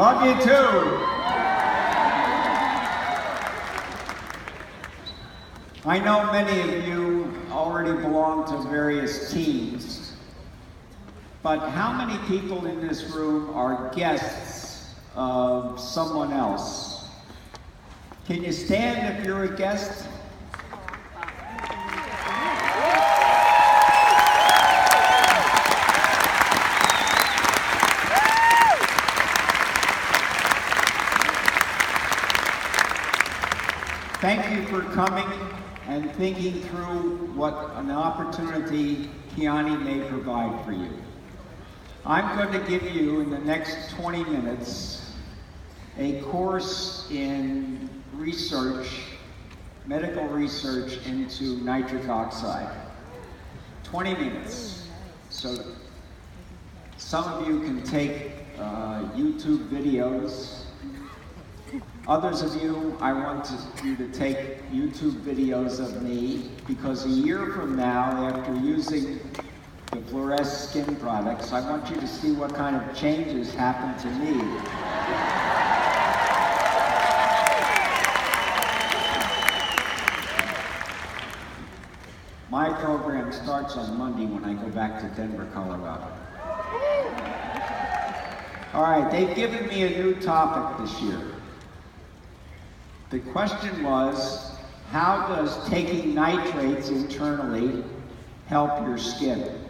Love you too. I know many of you already belong to various teams, but how many people in this room are guests of someone else? Can you stand if you're a guest? Thank you for coming and thinking through what an opportunity Kiani may provide for you. I'm going to give you, in the next 20 minutes, a course in research, medical research into nitric oxide. 20 minutes. So some of you can take YouTube videos. Others of you, I want you to take YouTube videos of me, because a year from now, after using the Flores skin products, I want you to see what kind of changes happen to me. My program starts on Monday when I go back to Denver, Colorado. All right, they've given me a new topic this year. The question was, how does taking nitrates internally help your skin?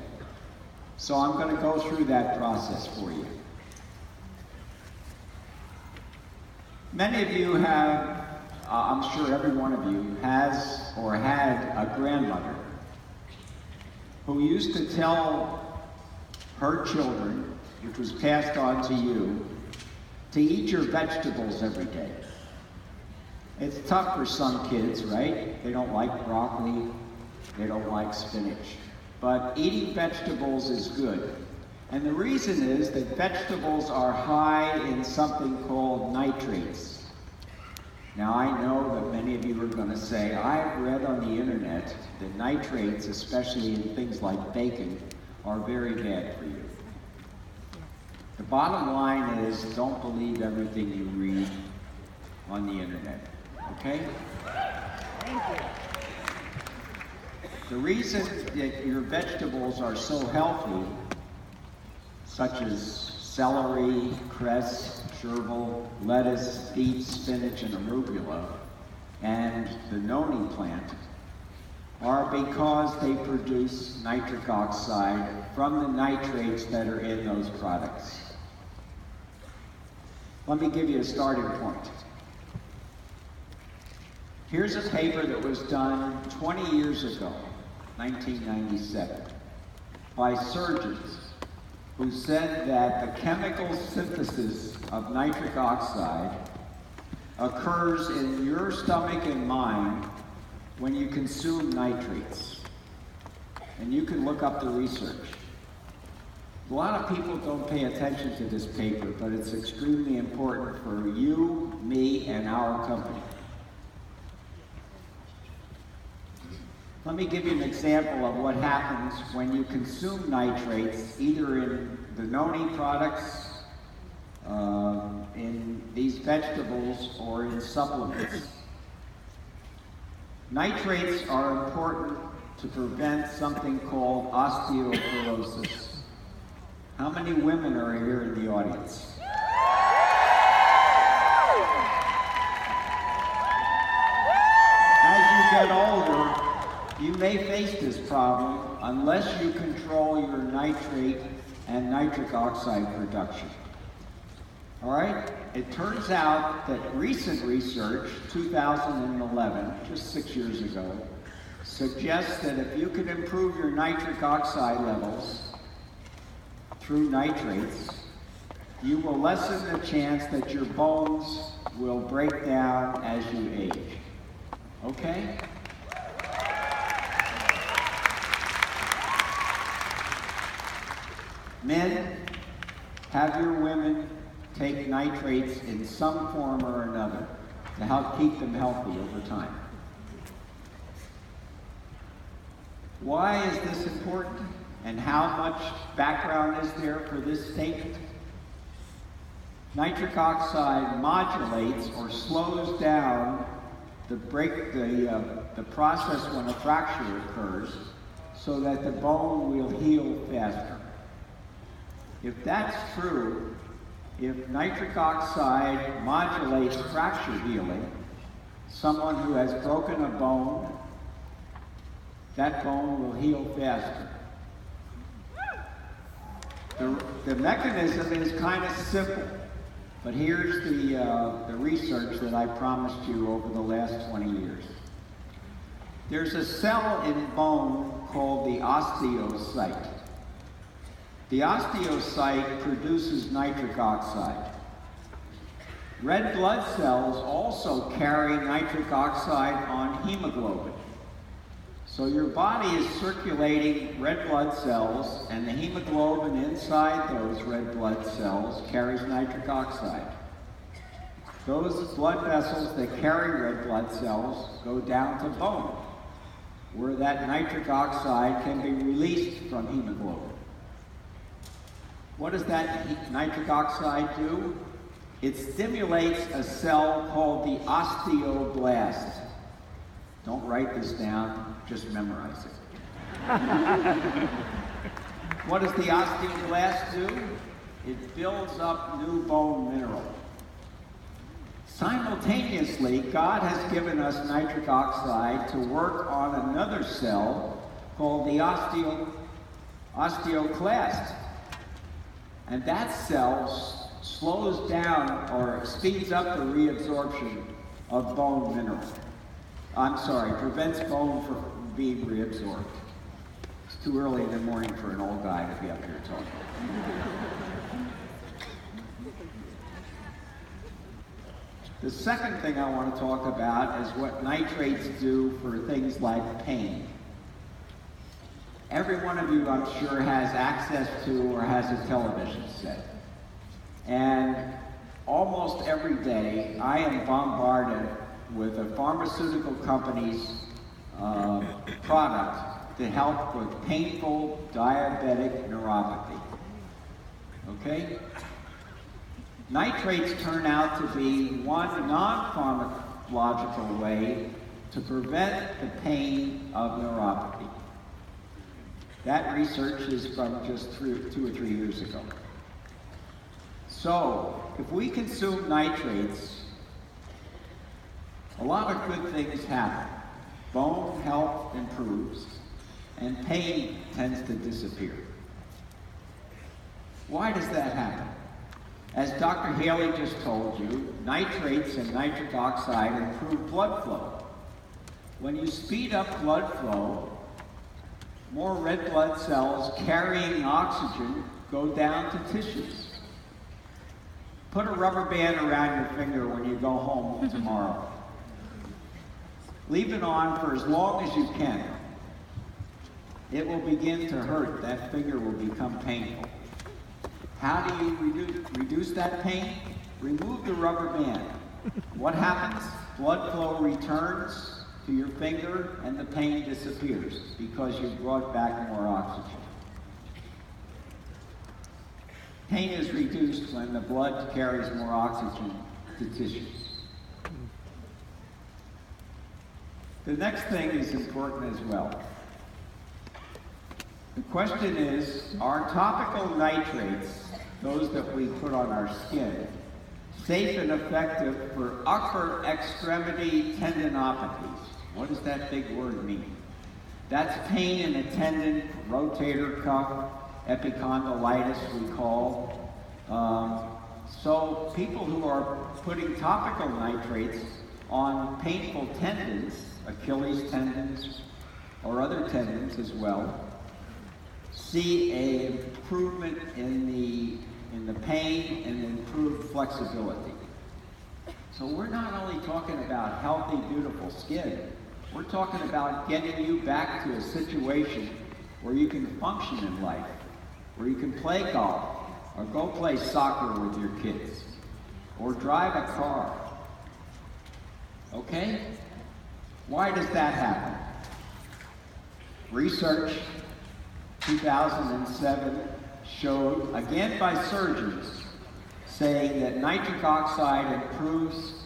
So I'm going to go through that process for you. Many of you have, I'm sure every one of you has or had a grandmother who used to tell her children, which was passed on to you, to eat your vegetables every day. It's tough for some kids, right? They don't like broccoli, they don't like spinach. But eating vegetables is good. And the reason is that vegetables are high in something called nitrates. Now I know that many of you are going to say, I've read on the internet that nitrates, especially in things like bacon, are very bad for you. The bottom line is, don't believe everything you read on the internet. Okay? Thank you. The reason that your vegetables are so healthy, such as celery, cress, chervil, lettuce, beet, spinach, and arugula, and the noni plant, are because they produce nitric oxide from the nitrates that are in those products. Let me give you a starting point. Here's a paper that was done 20 years ago, 1997, by surgeons who said that the chemical synthesis of nitric oxide occurs in your stomach and mind when you consume nitrates. And you can look up the research. A lot of people don't pay attention to this paper, but it's extremely important for you, me, and our company. Let me give you an example of what happens when you consume nitrates, either in the noni products, in these vegetables, or in supplements. Nitrates are important to prevent something called osteoporosis. How many women are here in the audience? As you get older, you may face this problem unless you control your nitrate and nitric oxide production. All right? It turns out that recent research, 2011, just 6 years ago, suggests that if you can improve your nitric oxide levels through nitrates, you will lessen the chance that your bones will break down as you age. Okay? Men, have your women take nitrates in some form or another to help keep them healthy over time. Why is this important? And how much background is there for this statement? Nitric oxide modulates or slows down the process when a fracture occurs so that the bone will heal faster. If that's true, if nitric oxide modulates fracture healing, someone who has broken a bone, that bone will heal faster. The mechanism is kind of simple, but here's the research that I promised you over the last 20 years. There's a cell in bone called the osteocyte. The osteocyte produces nitric oxide. Red blood cells also carry nitric oxide on hemoglobin. So your body is circulating red blood cells, and the hemoglobin inside those red blood cells carries nitric oxide. Those blood vessels that carry red blood cells go down to bone, where that nitric oxide can be released from hemoglobin. What does that nitric oxide do? It stimulates a cell called the osteoblast. Don't write this down, just memorize it. What does the osteoblast do? It builds up new bone mineral. Simultaneously, God has given us nitric oxide to work on another cell called the osteoclast. And that cell slows down or speeds up the reabsorption of bone mineral. Prevents bone from being reabsorbed. It's too early in the morning for an old guy to be up here talking. The second thing I want to talk about is what nitrates do for things like pain. Every one of you, I'm sure, has access to or has a television set. And almost every day, I am bombarded with a pharmaceutical company's product to help with painful diabetic neuropathy. Okay? Nitrates turn out to be one non-pharmacological way to prevent the pain of neuropathy. That research is from just 2 or 3 years ago. So, if we consume nitrates, a lot of good things happen. Bone health improves, and pain tends to disappear. Why does that happen? As Dr. Haley just told you, nitrates and nitric oxide improve blood flow. When you speed up blood flow, more red blood cells carrying oxygen go down to tissues. Put a rubber band around your finger when you go home tomorrow. Leave it on for as long as you can. It will begin to hurt. That finger will become painful. How do you reduce that pain? Remove the rubber band. What happens? Blood flow returns to your finger and the pain disappears because you brought back more oxygen. Pain is reduced when the blood carries more oxygen to tissues. The next thing is important as well. The question is, are topical nitrates, those that we put on our skin, safe and effective for upper extremity tendinopathies? What does that big word mean? That's pain in a tendon, rotator cuff, epicondylitis we call. So people who are putting topical nitrates on painful tendons, Achilles tendons, or other tendons as well, see an improvement in the pain and improved flexibility. So we're not only talking about healthy, beautiful skin, we're talking about getting you back to a situation where you can function in life, where you can play golf, or go play soccer with your kids, or drive a car. Okay? Why does that happen? Research 2007 showed, again by surgeons, saying that nitric oxide improves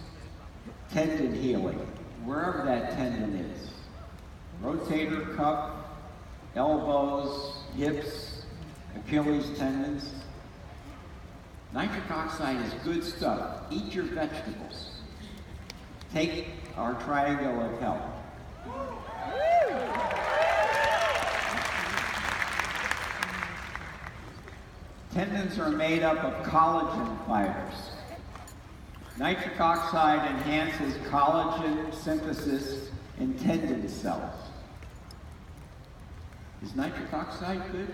tendon healing, wherever that tendon is. Rotator cuff, elbows, hips, Achilles tendons. Nitric oxide is good stuff. Eat your vegetables. Take our triangle of health. Tendons are made up of collagen fibers. Nitric oxide enhances collagen synthesis in tendon cells. Is nitric oxide good?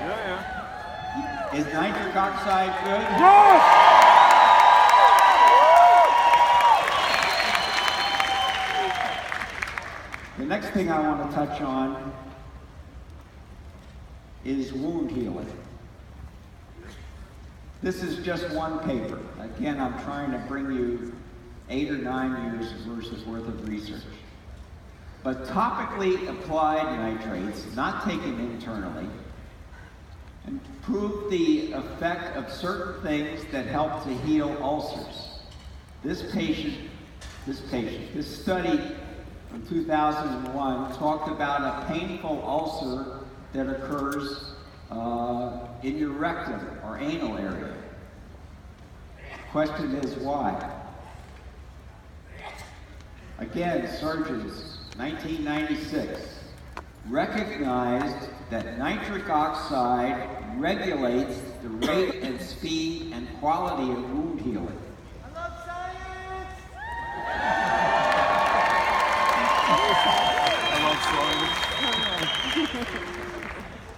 Yeah. Is nitric oxide good? Yes! The next thing I want to touch on is wound healing. This is just one paper. Again, I'm trying to bring you 8 or 9 years versus worth of research. But topically applied nitrates, not taken internally, improve the effect of certain things that help to heal ulcers. This study from 2001 talked about a painful ulcer that occurs in your rectum or anal area. Question is why? Again, surgeons, 1996, recognized that nitric oxide regulates the rate and speed and quality of wound healing. I love science! I love science.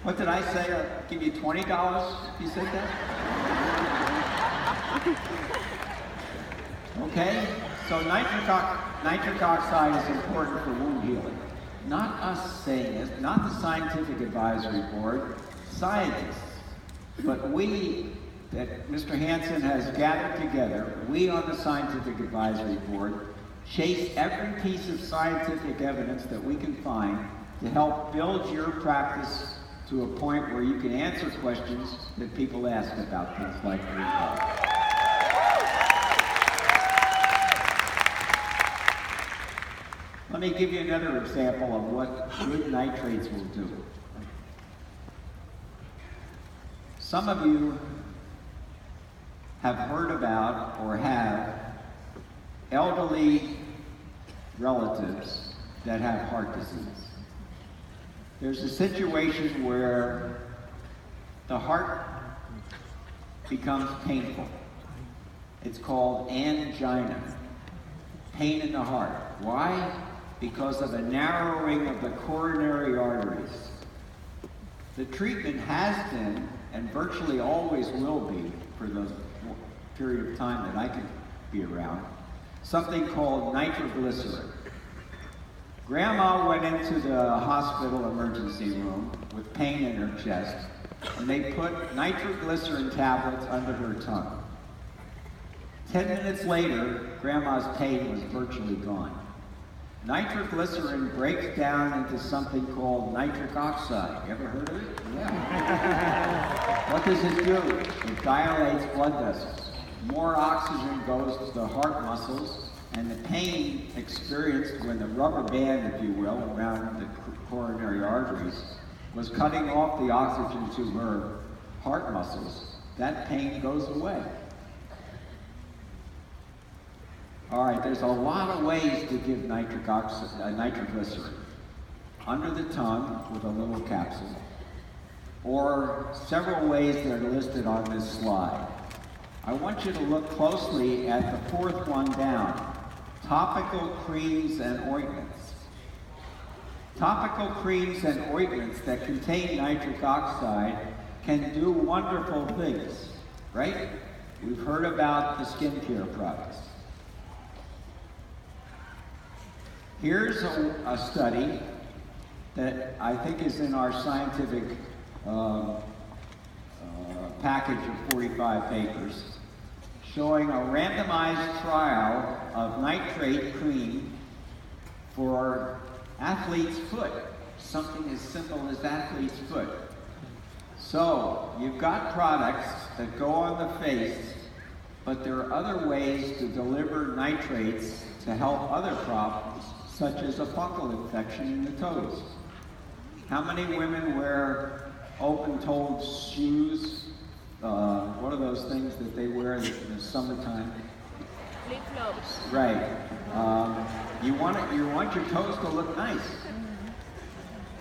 What did I say? I'll give you $20 if you said that? Okay, so nitric oxide is important for wound healing. Not us saying it, not the scientific advisory board, scientists. But we, that Mr. Hansen has gathered together, we on the scientific advisory board, chase every piece of scientific evidence that we can find to help build your practice to a point where you can answer questions that people ask about things like this. Let me give you another example of what good nitrates will do. Some of you have heard about or have elderly relatives that have heart disease. There's a situation where the heart becomes painful. It's called angina, pain in the heart. Why? Because of a narrowing of the coronary arteries. The treatment has been, and virtually always will be, for the period of time that I can be around, something called nitroglycerin. Grandma went into the hospital emergency room with pain in her chest, and they put nitroglycerin tablets under her tongue. 10 minutes later, Grandma's pain was virtually gone. Nitroglycerin breaks down into something called nitric oxide. You ever heard of it? Yeah. What does it do? It dilates blood vessels. More oxygen goes to the heart muscles, and the pain experienced when the rubber band, if you will, around the coronary arteries was cutting off the oxygen to her heart muscles. That pain goes away. All right, there's a lot of ways to give nitroglycerin. Under the tongue with a little capsule, or several ways that are listed on this slide. I want you to look closely at the fourth one down, topical creams and ointments. Topical creams and ointments that contain nitric oxide can do wonderful things, right? We've heard about the skincare products. Here's a study that I think is in our scientific package of 45 papers, showing a randomized trial of nitrate cream for athlete's foot, something as simple as athlete's foot. So you've got products that go on the face, but there are other ways to deliver nitrates to help other problems, such as a fungal infection in the toes. How many women wear open-toed shoes? What are those things that they wear in the summertime? Flip-flops. Right. You want your toes to look nice.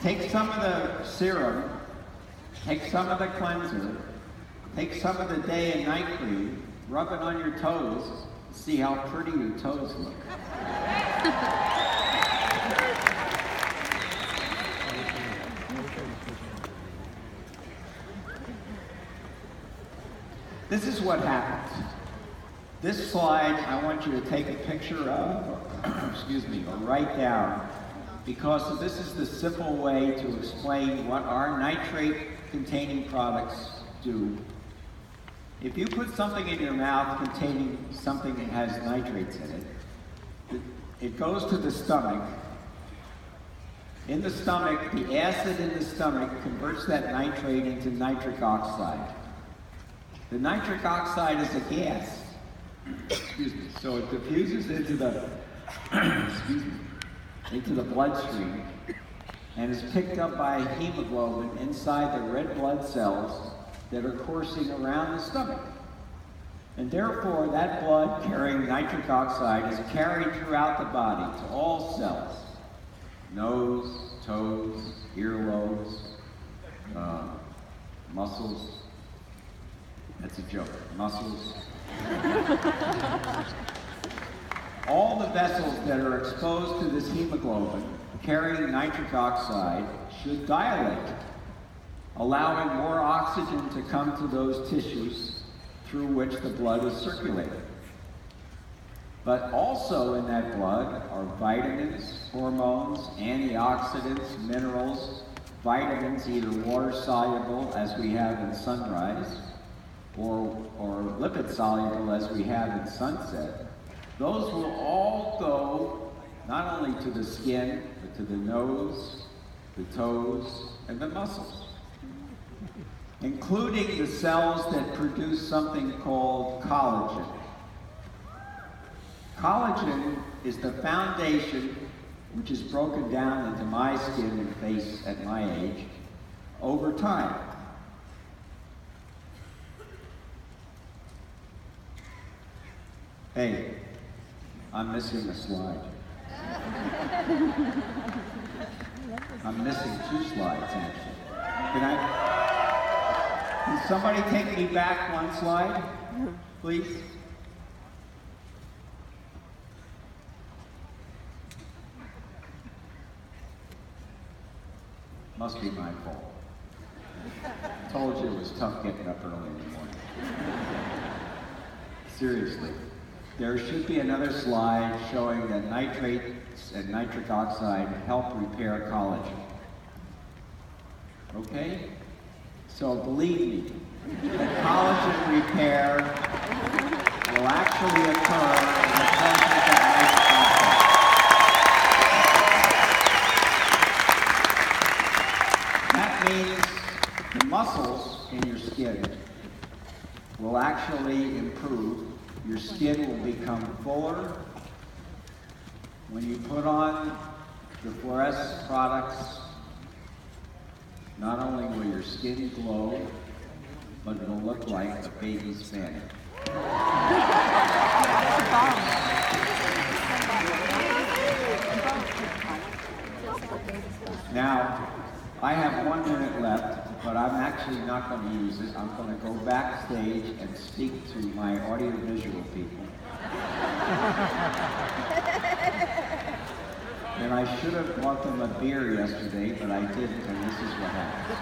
Take some of the serum, take some of the cleanser, take some of the day and night cream, rub it on your toes, see how pretty your toes look. This is what happens. This slide, I want you to take a picture of, excuse me, or write down, because this is the simple way to explain what our nitrate-containing products do. If you put something in your mouth containing something that has nitrates in it, it goes to the stomach. In the stomach, the acid in the stomach converts that nitrate into nitric oxide. The nitric oxide is a gas. Excuse me. So it diffuses into the excuse me, into the bloodstream and is picked up by hemoglobin inside the red blood cells that are coursing around the stomach. And therefore, that blood carrying nitric oxide is carried throughout the body to all cells. Nose, toes, earlobes, muscles. That's a joke. Muscles. All the vessels that are exposed to this hemoglobin carrying nitric oxide should dilate, allowing more oxygen to come to those tissues through which the blood is circulating. But also in that blood are vitamins, hormones, antioxidants, minerals, vitamins, either water-soluble, as we have in sunrise, or lipid-soluble, as we have in sunset. Those will all go not only to the skin, but to the nose, the toes, and the muscles, including the cells that produce something called collagen. Collagen is the foundation, which is broken down into my skin and face at my age over time. Hey, I'm missing a slide. I'm missing 2 slides, actually. Can somebody take me back 1 slide, please? Must be my fault. Told you it was tough getting up early in the morning. Seriously. There should be another slide showing that nitrates and nitric oxide help repair collagen. Okay? So believe me, that collagen repair will actually occur in the presence of nitric oxide. That means the muscles in your skin will actually improve. Your skin will become fuller. When you put on the fluorescent products, not only will your skin glow, but it'll look like a baby's fanny. Now, I have 1 minute left, but I'm actually not going to use it. I'm going to go backstage and speak to my audiovisual people. And I should have bought them a beer yesterday, but I didn't, and this is what happened.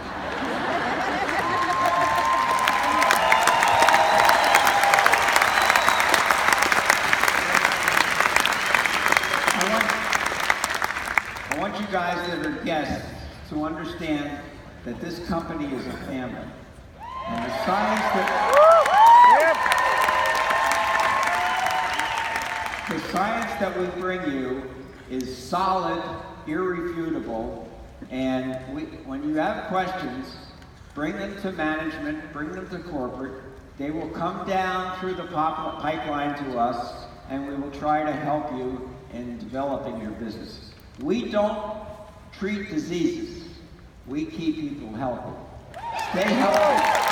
I want you guys that are guests to understand that this company is a family. And the science that we bring you is solid, irrefutable, and when you have questions, bring them to management, bring them to corporate, They will come down through the pipeline to us, and we will try to help you in developing your business. We don't treat diseases. We keep people healthy. Stay healthy.